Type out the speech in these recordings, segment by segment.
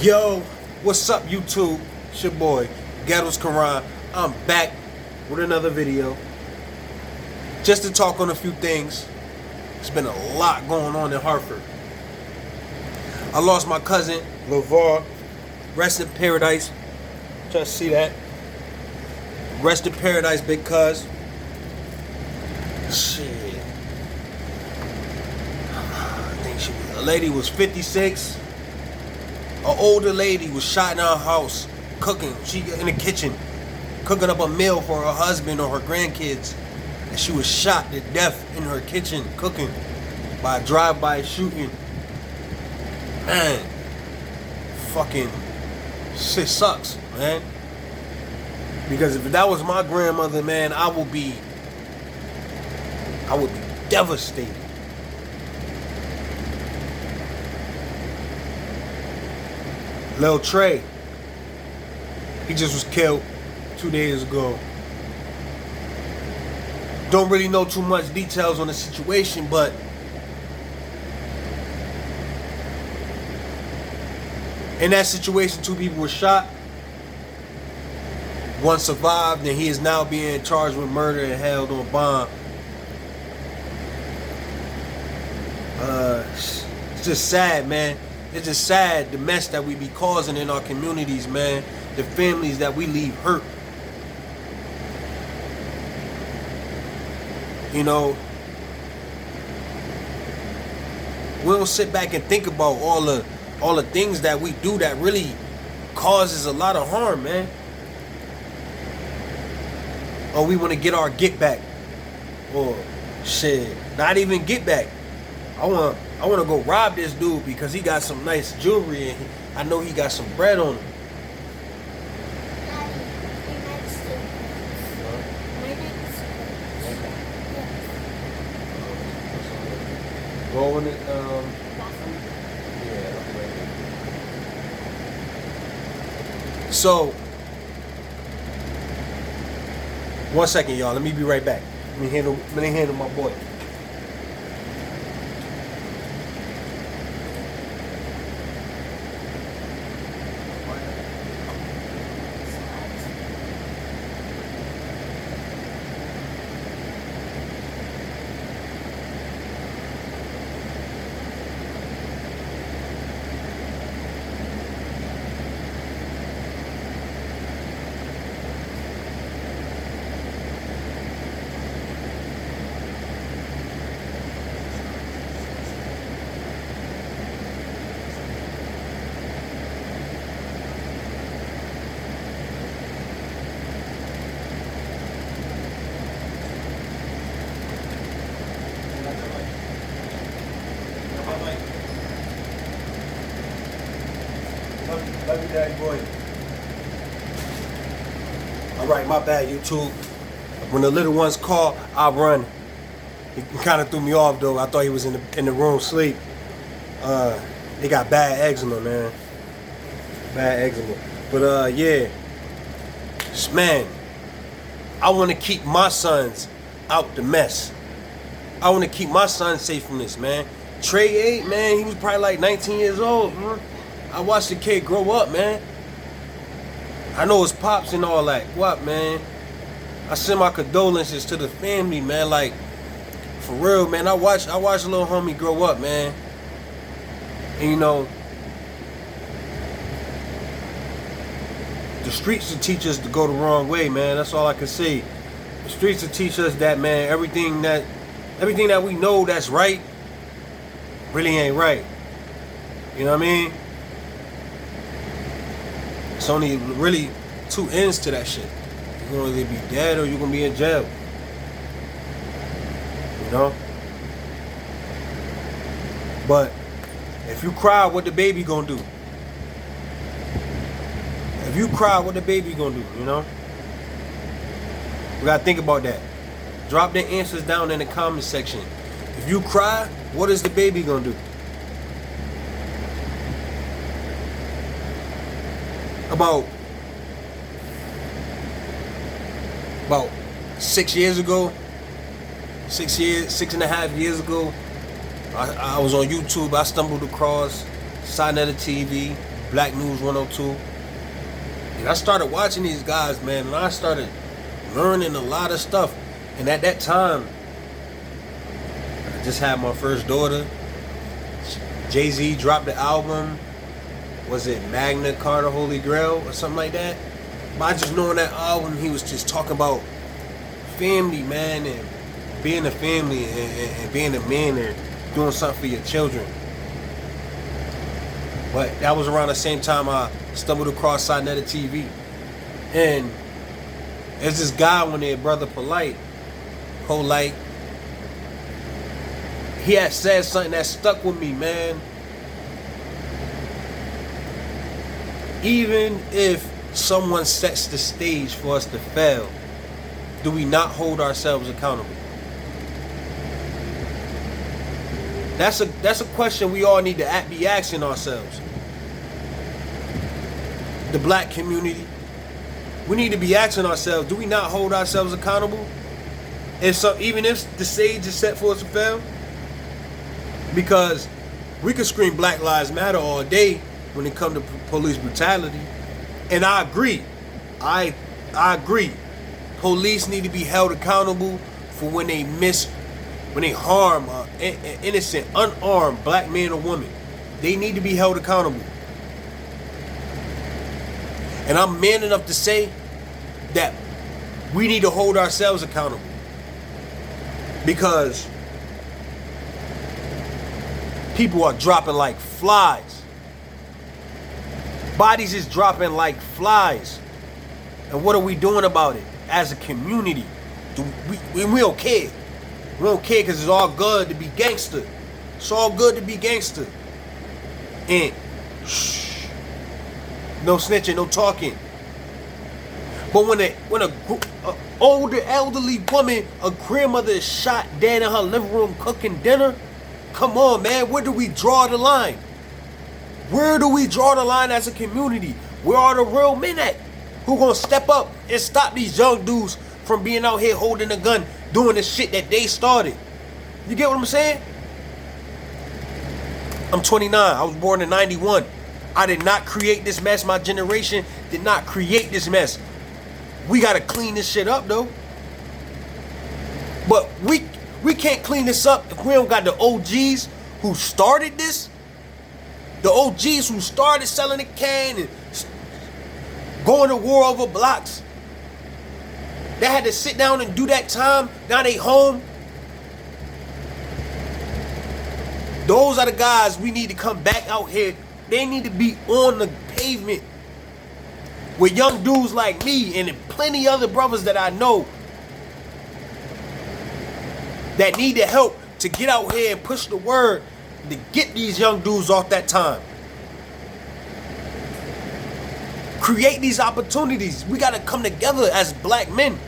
Yo, what's up YouTube? It's your boy, Ghettos Quron. I'm back with another video. Just to talk on a few things. There's been a lot going on in Hartford. I lost my cousin, LeVar. Rest in paradise. Try to see that. Rest in paradise, big cuz. Shit. I think a lady was 56. An older lady was shot in her house, cooking. She in the kitchen, cooking up a meal for her husband or her grandkids. And she was shot to death in her kitchen, cooking, by a drive-by shooting. Man, fucking shit sucks, man. Because if that was my grandmother, man, I would be devastated. Lil Trey, he just was killed 2 days ago. Don't really know too much details on the situation, but in that situation, 2 people were shot. One survived, and he is now being charged with murder and held on bond. It's just sad, man. It's just sad, the mess that we be causing in our communities, man. The families that we leave hurt. You know, we don't sit back and think about all the things that we do that really causes a lot of harm, man. Or we want to get our get back. Or shit, not even get back. I want to go rob this dude because he got some nice jewelry and I know he got some bread on him. Go in it, yeah. So, 1 second, y'all. Let me be right back. Let me handle my boy. Love you, daddy boy. Alright, my bad, YouTube. When the little ones call, I run. He kind of threw me off, though. I thought he was in the room asleep. They got bad eczema, man. Bad eczema. But, yeah. Man, I want to keep my sons out the mess. I want to keep my son safe from this, man. Trey 8, man, he was probably like 19 years old, man. I watched the kid grow up, man. I know his pops and all that. What, man? I send my condolences to the family, man. Like, for real, man. I watched a little homie grow up, man. And you know, the streets will teach us to go the wrong way, man. That's all I can say. The streets will teach us that, man. Everything that we know that's right really ain't right. You know what I mean? It's only really 2 ends to that shit. You're gonna either be dead or you're gonna be in jail. You know? But if you cry, what the baby gonna do? If you cry, what the baby gonna do, you know? We gotta think about that. Drop the answers down in the comment section. If you cry, what is the baby gonna do? About 6 years ago, 6.5 years ago, I was on YouTube. I stumbled across Sinetta TV. Black News 102. And I started watching these guys, man, and I started learning a lot of stuff. And at that time, I just had my first daughter. Jay-Z dropped the album. Was it Magna Carta Holy Grail or something like that? But I just know in that album he was just talking about family, man, and being a family and being a man and doing something for your children. But that was around the same time I stumbled across Sinetta TV. And there's this guy on there, Brother Polite, he had said something that stuck with me, man. Even if someone sets the stage for us to fail, do we not hold ourselves accountable? That's a question we all need to be asking ourselves. The black community, we need to be asking ourselves, do we not hold ourselves accountable? Even if the stage is set for us to fail? Because we could scream Black Lives Matter all day when it comes to police brutality. And I agree. I agree. Police need to be held accountable for when they harm an innocent, unarmed black man or woman. They need to be held accountable. And I'm man enough to say that we need to hold ourselves accountable. Because people are dropping like flies. Bodies is dropping like flies. And what are we doing about it as a community? We don't care. We don't care because it's all good to be gangster. It's all good to be gangster. And shh, no snitching, no talking. But when a older elderly woman, a grandmother is shot dead in her living room cooking dinner, come on, man, where do we draw the line? Where do we draw the line as a community? Where are the real men at? Who gonna step up and stop these young dudes from being out here holding a gun, doing the shit that they started? You get what I'm saying? I'm 29. I was born in 91. I did not create this mess. My generation did not create this mess. We gotta clean this shit up, though. But we can't clean this up if we don't got the OGs who started this. The OGs who started selling the can and going to war over blocks. They had to sit down and do that time. Now they home. Those are the guys we need to come back out here. They need to be on the pavement with young dudes like me and plenty other brothers that I know that need the help to get out here and push the word to get these young dudes off that time. Create these opportunities. We got to come together as black men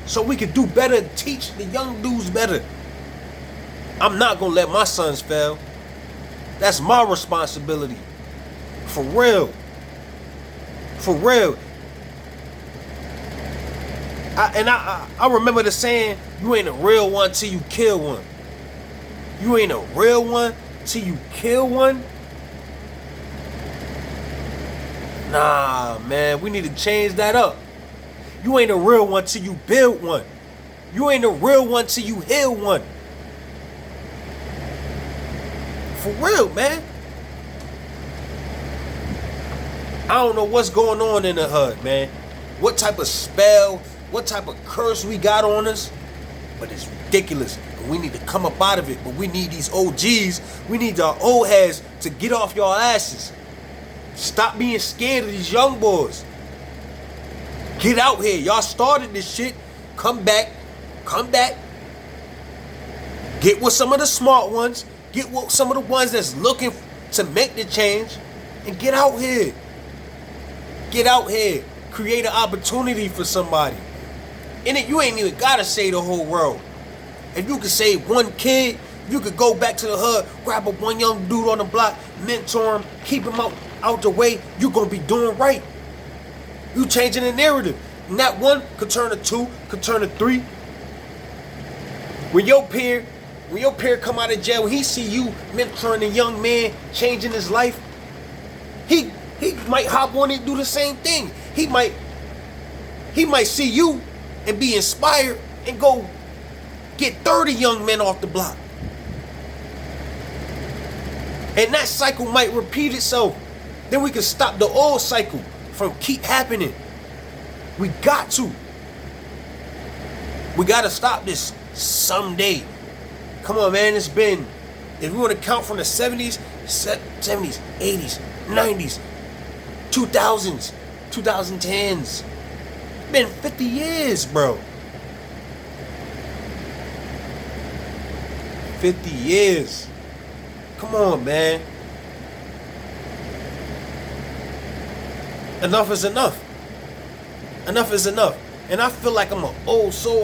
so we can do better, teach the young dudes better. I'm not going to let my sons fail. That's my responsibility. For real. For real. I remember the saying, you ain't a real one till you kill one. You ain't a real one till you kill one. Nah, man, we need to change that up. You ain't a real one till you build one. You ain't a real one till you heal one. For real, man. I don't know what's going on in the hood, man. What type of spell, what type of curse we got on us. But it's ridiculous. We need to come up out of it. But we need these OGs. We need our old heads to get off your asses. Stop being scared of these young boys. Get out here. Y'all started this shit. Come back. Come back. Get with some of the smart ones. Get with some of the ones that's looking to make the change. And get out here. Get out here. Create an opportunity for somebody. And you ain't even gotta say the whole world. If you could save one kid, you could go back to the hood, grab up one young dude on the block, mentor him, keep him out the way, you're gonna be doing right. You changing the narrative. And that one could turn to 2, could turn to 3. When your peer come out of jail, when he see you mentoring a young man, changing his life, he he might hop on it and do the same thing. He might see you and be inspired and go get 30 young men off the block. And that cycle might repeat itself. Then we can stop the old cycle from keep happening. We got to. We got to stop this someday. Come on, man. It's been, if we want to count from the 70s, 80s, 90s, 2000s, 2010s. It's been 50 years, bro. 50 years. Come on, man. Enough is enough. Enough is enough. And I feel like I'm an old soul.